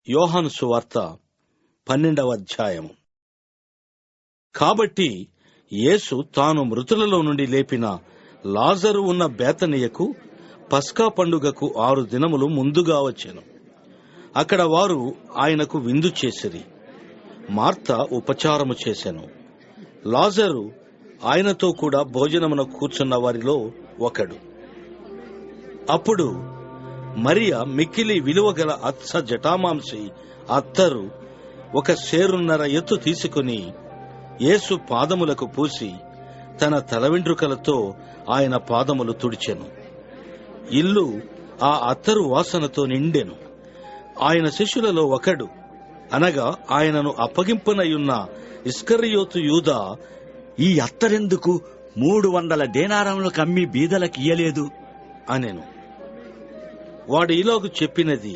యోహాను సువార్త 12వ అధ్యాయము. కాబట్టి యేసు తాను మృతులలో నుండి లేపిన లాజరు ఉన్న బేతనియకు పస్కా పండుగకు 6 దినములు ముందుగా వచ్చెను. అక్కడ వారు ఆయనకు విందు చేసిరి. మార్త ఉపచారము చేసెను. లాజరు ఆయనతో కూడా భోజనమున కూర్చున్న వారిలో ఒకడు. అప్పుడు మరియ మిక్కిలి విలువగల అచ్చ జటామాంసి అత్తరు 1 సేరున్నర ఎత్తు తీసుకుని యేసు పాదములకు పూసి తన తల వెంట్రుకలతో ఆయన పాదములు తుడిచెను. ఇల్లు ఆ అత్తరు వాసనతో నిండెను. ఆయన శిష్యులలో ఒకడు, అనగా ఆయనను అప్పగింపనయున్న ఇస్కరియోతు యూదా, ఈ అత్తరెందుకు 300 దేనారములకు అమ్మి బీదలకియ్యలేదు అనెను. వాడు ఇలాగు చెప్పినది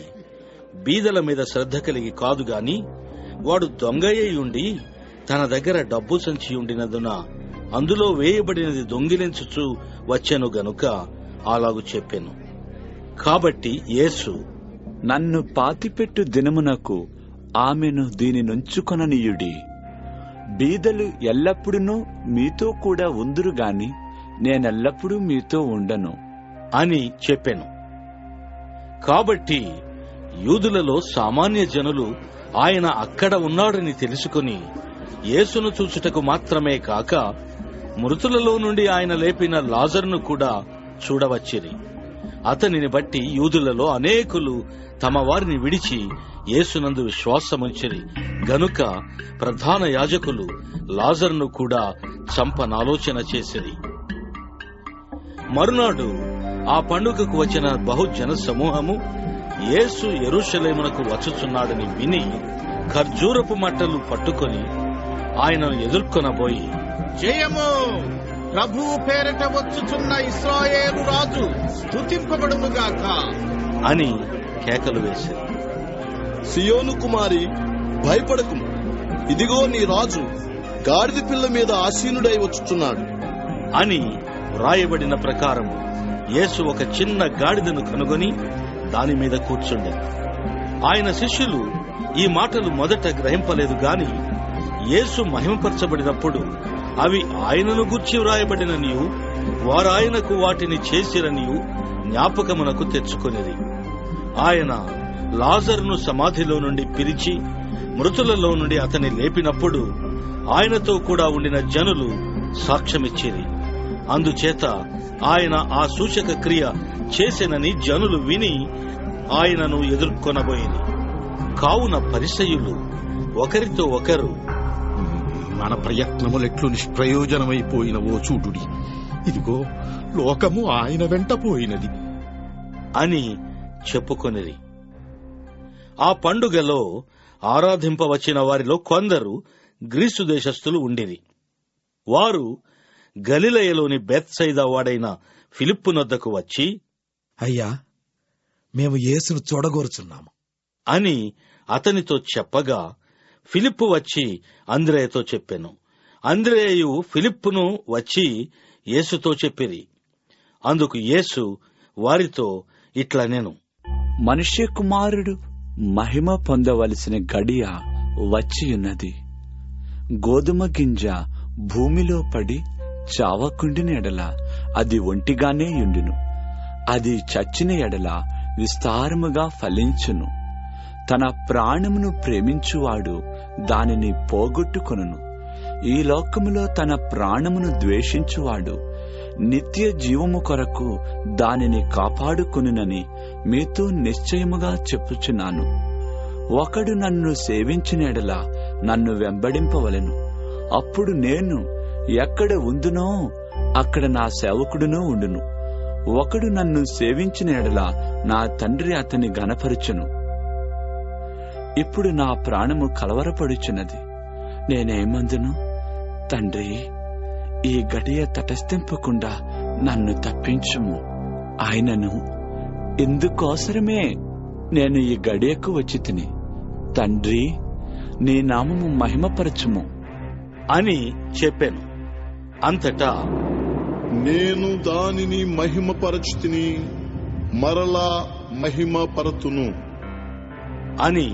బీదల మీద శ్రద్ధ కలిగి కాదు గాని, వాడు దొంగయ్యుండి తన దగ్గర డబ్బు సంచి ఉండినందున అందులో వేయబడినది దొంగిలించుచూ వచ్చెను గనుక అలాగు చెప్పెను. కాబట్టి యేసు, నన్ను పాతిపెట్టు దినమునకు ఆమెను దీని నుంచుకొననీయుడి. బీదలు ఎల్లప్పుడూ మీతో కూడా ఉందురు గాని నేనెల్లప్పుడూ మీతో ఉండను అని చెప్పెను. కాబట్టి యూదులలో సామాన్య జనులు ఆయన అక్కడ ఉన్నాడని తెలుసుకుని యేసును చూచుటకు మాత్రమే కాక మృతులలో నుండి ఆయన లేపిన లాజరును కూడా చూడవచ్చిరి. అతనిని బట్టి యూదులలో అనేకులు తమ వారిని విడిచి యేసునందు విశ్వాసముంచిరి గనుక ప్రధాన యాజకులు లాజరును కూడా చంపనాలోచన చేసిరి. మరునాడు ఆ పండుగకు వచ్చిన బహుజన సమూహము యేసు యెరూషలేమునకు వచ్చుచున్నాడని విని ఖర్జూరపు మట్టలు పట్టుకొని ఆయనను ఎదుర్కొనబోయి, జయము! ప్రభువు పేరిట వచ్చుచున్న ఇశ్రాయేలు రాజు స్తుతింపబడునుగాక అని కేకలు వేశారు. సియోను కుమారి, భయపడకుము, ఇదిగో నీ రాజు గాడిద పిల్ల మీద ఆసీనుడై వచ్చుచున్నాడు అని వ్రాయబడిన ప్రకారము యేసు ఒక చిన్న గాడిదను కనుగొని దాని మీద కూర్చుండెను. ఆయన శిష్యులు ఈ మాటలు మొదట గ్రహింపలేదు గాని యేసు మహిమపరచబడినప్పుడు అవి ఆయనను గూర్చి వ్రాయబడిననియు వారాయనకు వాటిని చేసిరనియు జ్ఞాపకమునకు తెచ్చుకొనిది. ఆయన లాజరును సమాధిలో నుండి పిలిచి మృతులలో నుండి అతని లేపినప్పుడు ఆయనతో కూడా ఉండిన జనులు సాక్ష్యమిచ్చిరి. అందుచేత ఆయన ఆ సూచక క్రియ చేసెనని జనులు విని ఆయనను ఎదుర్కొనబోయిరి. కావున పరిసయ్యులు ఒకరితో ఒకరు, మన ప్రయత్నములెట్లు నిష్ప్రయోజనమైపోయినవో చూడుడి, ఇదిగో లోకము ఆయన వెంట పోయినది అని చెప్పుకొనిరి. ఆ పండుగలో ఆరాధింపవచ్చిన వారిలో కొందరు గ్రీసు దేశస్థులు ఉండిరి. వారు గలిలయలోని బేత్సైదా వాడైన ఫిలిప్పు నొద్దకు వచ్చి, అయ్యా, మేము యేసును చూడగోరుచున్నాము అని అతనితో చెప్పగా ఫిలిప్పు వచ్చి అంద్రేయతో చెప్పెను. అంద్రేయు ఫిలిప్పును వచ్చి యేసుతో చెప్పిరి. అందుకు యేసు వారితో ఇట్లనెను, మనుష్య కుమారుడు మహిమ పొందవలసిన గడియ వచ్చియున్నది. గోధుమ గింజ భూమిలో పడి చావకుండిన ఎడల అది ఒంటిగానే యుండును, అది చచ్చిన ఎడల విస్తారముగా ఫలించును. తన ప్రాణమును ప్రేమించువాడు దానిని పోగొట్టుకొనును. ఈ లోకములో తన ప్రాణమును ద్వేషించువాడు నిత్య జీవము కొరకు దానిని కాపాడుకొనునని మీతో నిశ్చయముగా చెప్పుచున్నాను. ఒకడు నన్ను సేవించిన ఎడల నన్ను వెంబడింపవలెను. అప్పుడు నేను ఎక్కడ ఉందునో అక్కడ నా సేవకుడునూ ఉండును. ఒకడు నన్ను సేవించిన ఎడల నా తండ్రి అతని ఘనపరచును. ఇప్పుడు నా ప్రాణము కలవరపడుచున్నది. నేనేమందును, తండ్రి, ఈ గడియ తటస్థింపకుండా నన్ను తప్పించుము. ఆయనను, ఇందుకోసరమే నేను ఈ గడియకు వచ్చి తిని, తండ్రి, నీ నామము మహిమపరచుము అని చెప్పాను. అంతటా, నేను దానిని మహిమపరచుతిని, మరలా మహిమపరతును అని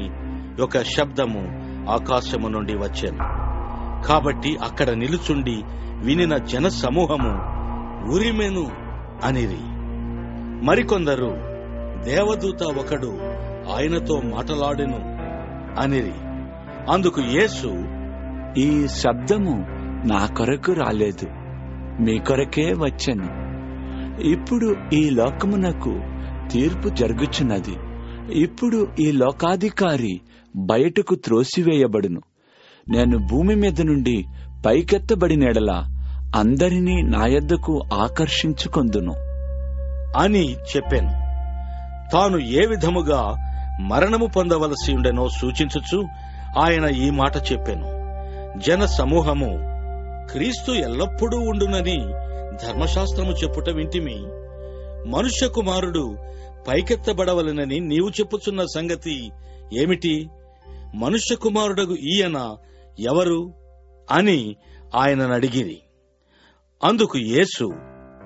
ఒక శబ్దము ఆకాశము నుండి వచ్చెను. కాబట్టి అక్కడ నిలుచుండి వినిన జన సమూహము ఉరిమెను అనిరి. మరికొందరు దేవదూత ఒకడు ఆయనతో మాటలాడెను అనిరి. అందుకు యేసు, ఈ శబ్దము నా కొరకు రాలేదు, మీ కొరకే వచ్చెను. ఇప్పుడు ఈ లోకమునకు తీర్పు జరుగుచున్నది. ఇప్పుడు ఈ లోకాధికారి బయటకు త్రోసివేయబడును. నేను భూమి మీద నుండి పైకెత్తబడినెడల అందరినీ నా యొద్దకు ఆకర్షించుకొందును అని చెప్పాను. తాను ఏ విధముగా మరణము పొందవలసి ఉండెనో సూచించుచు ఆయన ఈ మాట చెప్పాను. జన సమూహము, క్రీస్తు ఎల్లప్పుడూ ఉండునని ధర్మశాస్త్రము చెప్పుట వింటిమి. మనుష్య కుమారుడు పైకెత్తబడవలెనని నీవు చెప్పుచున్న సంగతి ఏమిటి? మనుష్య కుమారుడగు ఈయన ఎవరు అని ఆయనను అడిగిరి. అందుకు యేసు,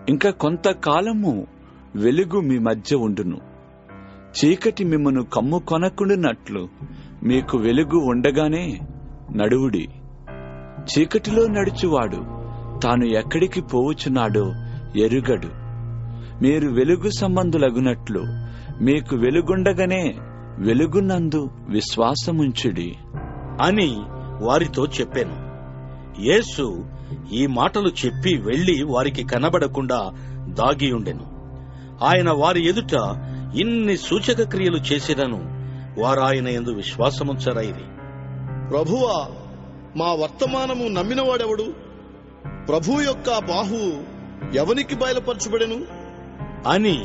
ఇంకా కొంతకాలము వెలుగు మీ మధ్య ఉండును. చీకటి మిమ్మను కమ్ము కొనకుండునట్లు మీకు వెలుగు ఉండగానే నడువుడి. చీకటిలో నడుచువాడు తాను ఎక్కడికి పోవుచున్నాడో ఎరుగడు. మీరు వెలుగు సంబంధులగునట్లు మీకు వెలుగుండగానే వెలుగునందు విశ్వాసముంచుడి అని వారితో చెప్పాను. యేసు ఈ మాటలు చెప్పి వెళ్లి వారికి కనబడకుండా దాగియుండెను. ఆయన వారి ఎదుట ఇన్ని సూచక క్రియలు చేసినను వారాయన యందు విశ్వాసముంచరైరి. ప్రభువా, మా వర్తమానము నమ్మినవాడెవడు? ప్రభు యొక్క బాహువు ఎవనికి బయలుపరచబడెను అని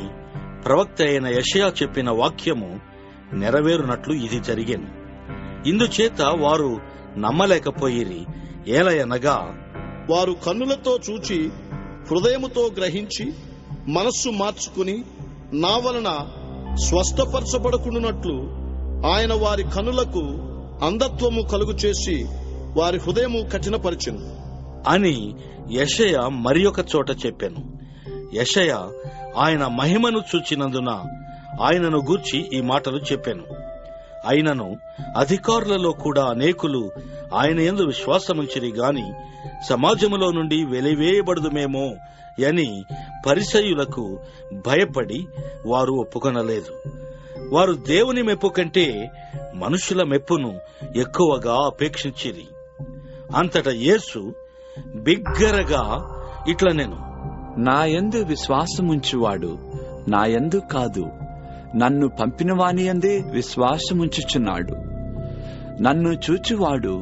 ప్రవక్త అయిన యెషయా చెప్పిన వాక్యము నెరవేరునట్లు ఇది జరిగెను. ఇందుచేత వారు నమ్మలేకపోయిరి. ఏలయనగా వారు కన్నులతో చూచి హృదయముతో గ్రహించి మనస్సు మార్చుకుని నా వలన స్వస్థపరచబడకుండునట్లు ఆయన వారి కన్నులకు అంధత్వము కలుగు చేసి వారి హృదయము కఠినపరిచెను అని యెషయా మరి ఒక చోట చెప్పెను. యెషయా ఆయన మహిమను చూచినందున ఆయనను గూర్చి ఈ మాటలు చెప్పెను. అయినను అధికారులలో కూడా అనేకులు ఆయన యందు విశ్వాసముంచిరి గాని సమాజములో నుండి వెలివేయబడుదుమేమో అని పరిసయ్యులకు భయపడి వారు ఒప్పుకొనలేదు. వారు దేవుని మెప్పు కంటే మనుషుల మెప్పును ఎక్కువగా అపేక్షించిరి. అంతటా యేసు బిగ్గరగా ఇట్లనెను, నా యందు విశ్వాసముంచువాడు నా యందు కాదు, నన్ను పంపినవాని యందే విశ్వాసముంచుచున్నాడు. నన్ను చూచువాడు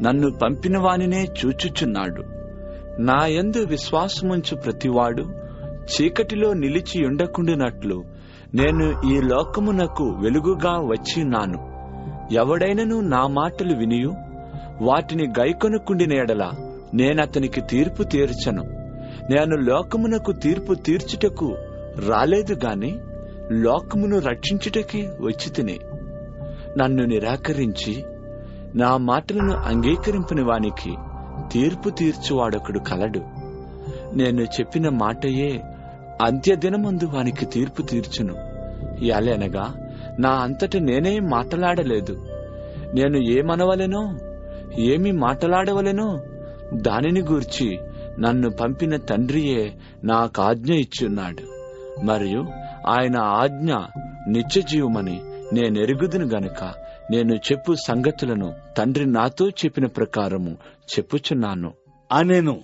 నన్ను పంపినవానినే చూచుచున్నాడు. నా యందు విశ్వాసముంచు ప్రతివాడు చీకటిలో నిలిచి ఉండకుండునట్లు నేను ఈ లోకమునకు వెలుగుగా వచ్చినాను. ఎవడైనను నా మాటలు వినియు వాటిని గైకొనకుండిన యెడల నేనతనికి తీర్పు తీర్చను. నేను లోకమునకు తీర్పు తీర్చుటకు రాలేదు గాని లోకమును రక్షించుటకి వచ్చితిని. నన్ను నిరాకరించి నా మాటలను అంగీకరింపని వానికి తీర్పు తీర్చువాడొకడు కలడు. నేను చెప్పిన మాటయే అంత్యదినమందు వానికి తీర్పు తీర్చును. యాలనగా నా అంతట నేనే మాటలాడలేదు. నేను ఏమనవలెనో ఏమి మాటలాడవలెనో దానిని గూర్చి నన్ను పంపిన తండ్రియే నాకు ఆజ్ఞ ఇచ్చున్నాడు. మరియు ఆయన ఆజ్ఞ నిత్యజీవమని నేనెరుగుదును గనుక నేను చెప్పు సంగతులను తండ్రి నాతో చెప్పిన ప్రకారము చెప్పుచున్నాను అనెను.